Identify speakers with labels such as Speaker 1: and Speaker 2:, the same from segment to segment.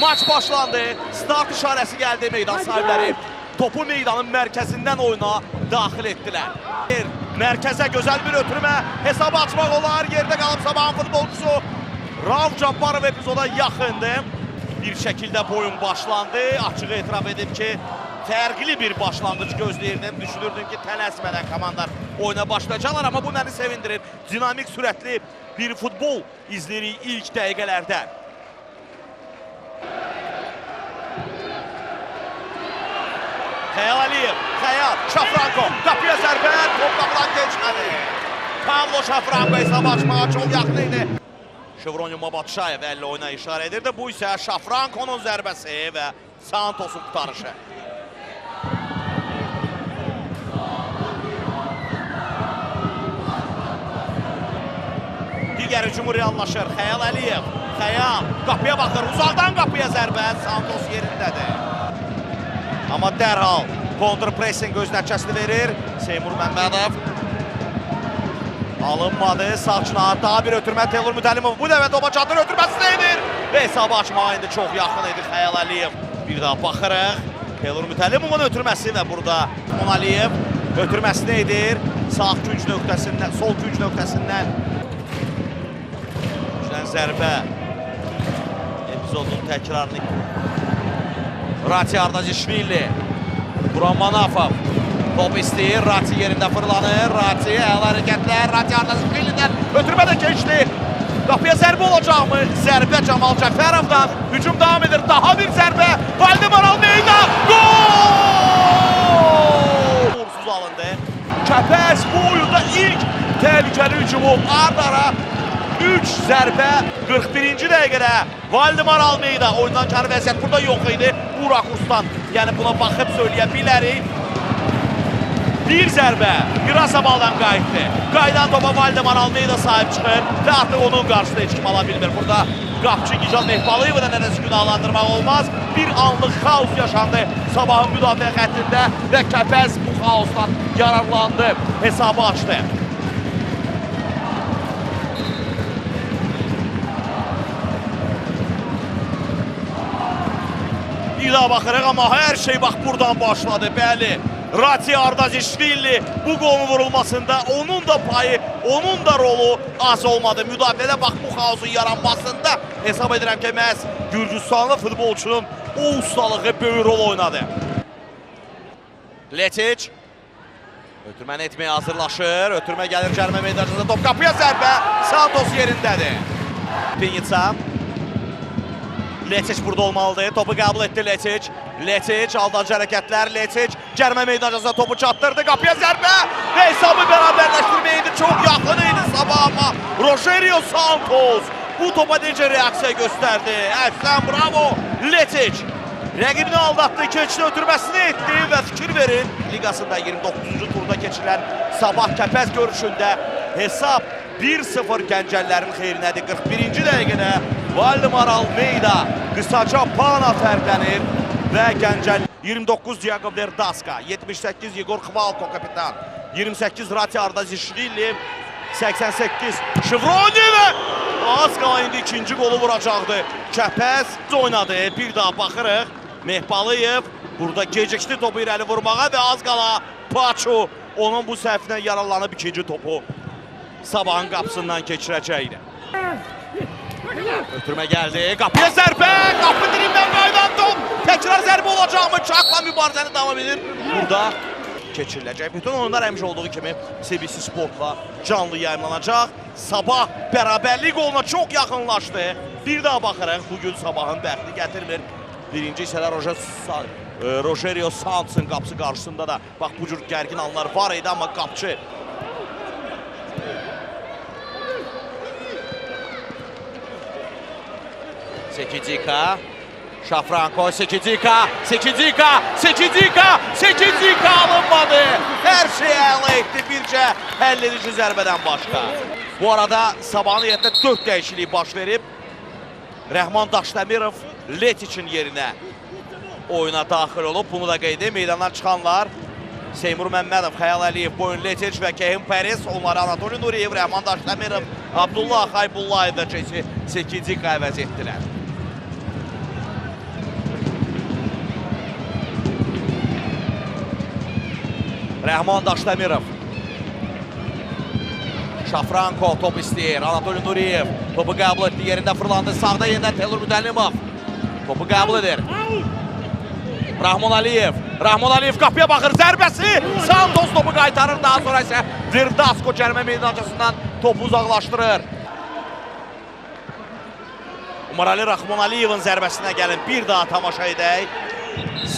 Speaker 1: Maç başlandı. Start işarəsi gəldi meydan sahibləri. Topu meydanın mərkəzindən oyuna daxil etdilər. Mərkəzə gözəl bir ötürmə. Hesabı açmaq olar. Yerdə qalıb Sabahın futbolcusu Rauf Cabbarov epizoda yaxındı. Bir şəkildə boyun başlandı. Açıq etiraf edib ki, fərqli bir başlanğıc gözləyirdim. Düşünürdüm ki, tələsmədən komandalar oyuna başlayacaqlar. Amma bu məni sevindirir. Dinamik, sürətli bir futbol izləyirik ilk dəqiqələrdə. Xəyal Əliyev, Xəyal, Şafranko, qapıya zərbə, top qapıdan geçmədi. Pavlo Şafranko hesabı açmağa çox yaxın idi. Şevronyo Mabatşayev əllə oyuna işarə edirdi. Bu isə Şafrankonun zərbəsi və Santosun qutarışı. Digər hücumu reallaşır. Xəyal Əliyev, Xəyal, qapıya baxır, uzaqdan qapıya zərbə, Santos yerindədir. Amma dərhal kontrpressing öz nəticəsini verir. Seymur Məmmədov alınmadı. Sağ cinahı daha bir ötürmə Teymur Mütəllimov. Bu dəvə topa çatır, ötürməsini edir. Və hesabı açmağa indi çox yaxın idi Xəyal Əliyev. Bir daha baxırıq. Teymur Mütəllimovun ötürməsi və burada Aliyev ötürməsini edir. Sağ künc nöqtəsindən, sol künc nöqtəsindən. Zərbə epizodun təkrarını Rati Ardazişvili, Buran Manafov top istəyir, Rati yerində fırlanır, Rati əl hərəkətlər, Rati Ardazişvilidən ötürmə də keçdi. Qapıya zərbə olacaqmı? Zərbə Camal Cəfərovdan, hücum davam edir, daha bir zərbə, Valdemar Almeyda, gol! Uğursuz alındı. Kəpəz bu oyunda ilk təhlükəli hücumu ard-ara 3 zərbə 41-ci dəqiqədə Valdemar Almeyda oyundan kar vəziyyət burada yox idi. Bu rakursdan, yəni buna baxıb söyləyə bilərik. Bir zərbə Qirasabaldan qayıtdı. Qayıdan topa Valdemar Almeyda sahib çıxır və artıq onun qarşısında heç kim ala bilmir. Burada qapçı Gican Mehbalıyevə də nədəsə günahlandırmaq olmaz. Bir anlıq xaos yaşandı Sabahın müdafiə xəttində və Kəpəz bu xaosdan yararlandı, hesabı açdı. Bir daha baxırıq, amma hər şey bax buradan başladı, bəli. Rati Ardazişvili bu qolun vurulmasında onun da payı, onun da rolu az olmadı. Müdafiədə bax bu xaosun yaranmasında hesab edirəm ki, məhz Gürcüstanlı futbolçunun o ustalığı böyük rol oynadı. Letic ötürməni etməyə hazırlaşır. Ötürmə gəlir cərimə meydançasında, top qapıya zərbə, Santos yerindədir. Pinitsa. Letic burada olmalıdır. Topu qəbul etdi Letic. Letic aldancı hərəkətlər. Letic cərimə meydançasına topu çatdırdı. Qapıya zərbə və hesabı bərabərləşdirməydi. Çox yaxın idi Sabah, amma Rogerio Santos bu topa necə reaksiya göstərdi. Əslan bravo. Letic rəqibini aldatdı. Keçdi, ötürməsini etdi və fikir verin. Liqasında 29-cu turda keçilən Sabah Kəpəz görüşündə hesab 1-0 Gəncəllərin xeyrinədir. 41-ci dəqiqədə Valdemar Almeyda qısaca pana fərqlənir və Gəncəl 29 Diego Verdaska, 78 Igor Xvalko kapitan, 28 Rati Ardazişvili, 88 Şevronyo və az qala indi ikinci qolu vuracaqdı. Kəpəz oynadı. Bir daha baxırıq. Mehbalıyev burada gecikdi topu irəli vurmağa və az qala Paço onun bu səhvindən yaralanıb ikinci topu Sabahın qapısından keçirəcəkdi. Ötürmə gəldi, qapıya zərbə, qapı dilindən qaydan top, təkrar zərbə olacaqmı? Çakla mübarizəni davam edir. Burada keçiriləcək. Bütün oyunlar həmişə olduğu kimi CBC Sportla canlı yayımlanacaq. Sabah bərabərlik qoluna çox yaxınlaşdı. Bir daha baxırıq, bugün Sabahın bəxti gətirmir. Birinci hissədə Rogerio Santos'un qapısı qarşısında da bax bu cür gərgin anlar var idi, amma qapçı Sekidika, Şafranko, Sekidika alınmadı. Hər şey əla etdi, bircə həll edici zərbədən başqa. Bu arada Sabahın heyətdə 4 dəyişiklik baş verib. Rəhman Daşdəmirov Letic'in yerinə oyuna daxil olub. Bunu da qeyd edib. Meydandan çıxanlar Seymur Məmmədov, Xəyal Əliyev, Boyun Letic və Kehim Pəris. Onları Anatoli Nuriyev, Rəhman Daşdəmirov, Abdullah Xaybullayev və Sekidika əvəz etdilər. Rəhman Daşdəmirov. Şafranko top istəyir. Anatoliy Nuriyev topu qəbul etdi. Yerində fırlandı. Sağda yenidən Teymur Mütəllimov. Topu qəbul edir. Rahmon Aliyev. Rahmon Aliyev qapıya baxır. Zərbəsi. Santos topu qaytarır. Daha sonra isə Virdasko cərimə meydançasından topu uzaqlaşdırır. Umarali Rahmon Aliyevin zərbəsinə gəlin. Bir daha tamaşa edək.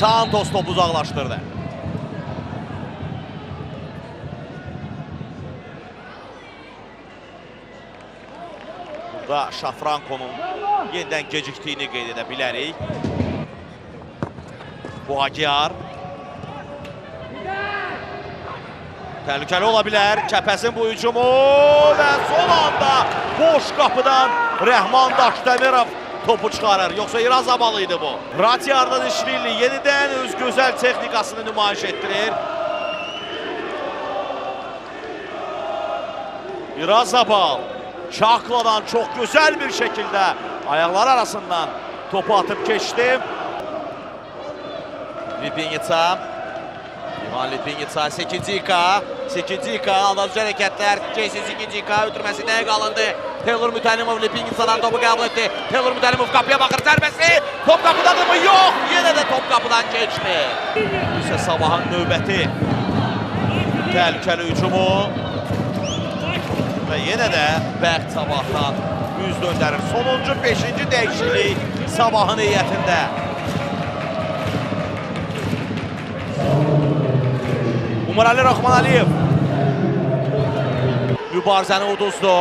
Speaker 1: Santos topu uzaqlaşdırdı. Burada Şafrankonun yenidən gecikdiyini qeyd edə bilərik. Buhagiar. Təhlükəli ola bilər. Kəpəsin bu hücumu və son anda boş qapıdan Rəhman Daşdəmirov topu çıxarır. Yoxsa İrazabal idi bu. Ratyardan İşvilli yenidən öz gözəl texnikasını nümayiş etdirir. İrazabal Şakladan çox gözəl bir şəkildə ayaqlar arasından topu atıb keçdi. Lipinitsa. İvan Lipinitsa, Sekicika. Sekicika, aldadıcı hərəkətlər. Jason Sekicika ötürməsində qalındı. Teymur Mütəllimov Lipinitsa'dan topu qəbul etdi. Teymur Mütəllimov qapıya baxır, zərbəsi. Top qapıdadır mı? Yox, yenə də top qapıdan keçdi. Bu isə Sabahın növbəti təhlükəli hücumu. Və yenə də Bəxt Sabahdan üz döndərir. Sonuncu 5-ci dəyişiklik Sabahın heyətində. Umarali Rahman Aliyev mübarizəni uduzdu.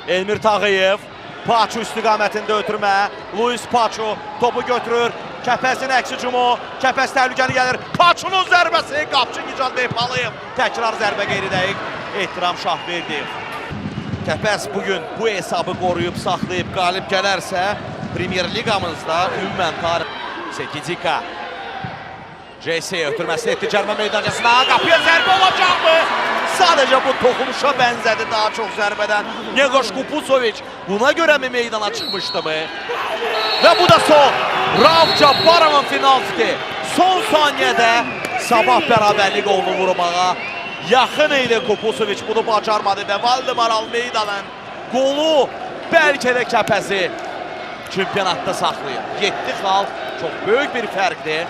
Speaker 1: Elmir Tağıyev Paçu istiqamətində ötürmə. Luis Paçu topu götürür. Kəpəsin əks hücumu. Kəpəs təhlükəli gəlir. Paçunun zərbəsi. Qapçı Nicat Beypalıyev. Təkrar zərbə qeyri-dəqiq. Ehtiram Şahverdiyev. Kəpəs bugün bu hesabı qoruyub, saxlayıb, qalib gələrsə Premier Liqamızda ümumən tarix. Sekicika. JC ötürməsini etdi cərimə meydançasına. Qapıya zərbə olacaqmı? Sadəcə bu toxunuşa bənzədi daha çox zərbədən. Negoş Kupusoviç buna görə mi meydana çıxmışdı mı? Və bu da son. Rauf Cabbarovun finalski. Son saniyədə Sabah bərabərlik qolunu vurmağa yaxın idi Kupusoviç. Bunu bacarmadı və Valdemar Almeida'nın qolu bəlkə də Kəpəzi çempionatda saxlayır. 7 xal çox böyük bir fərqdir.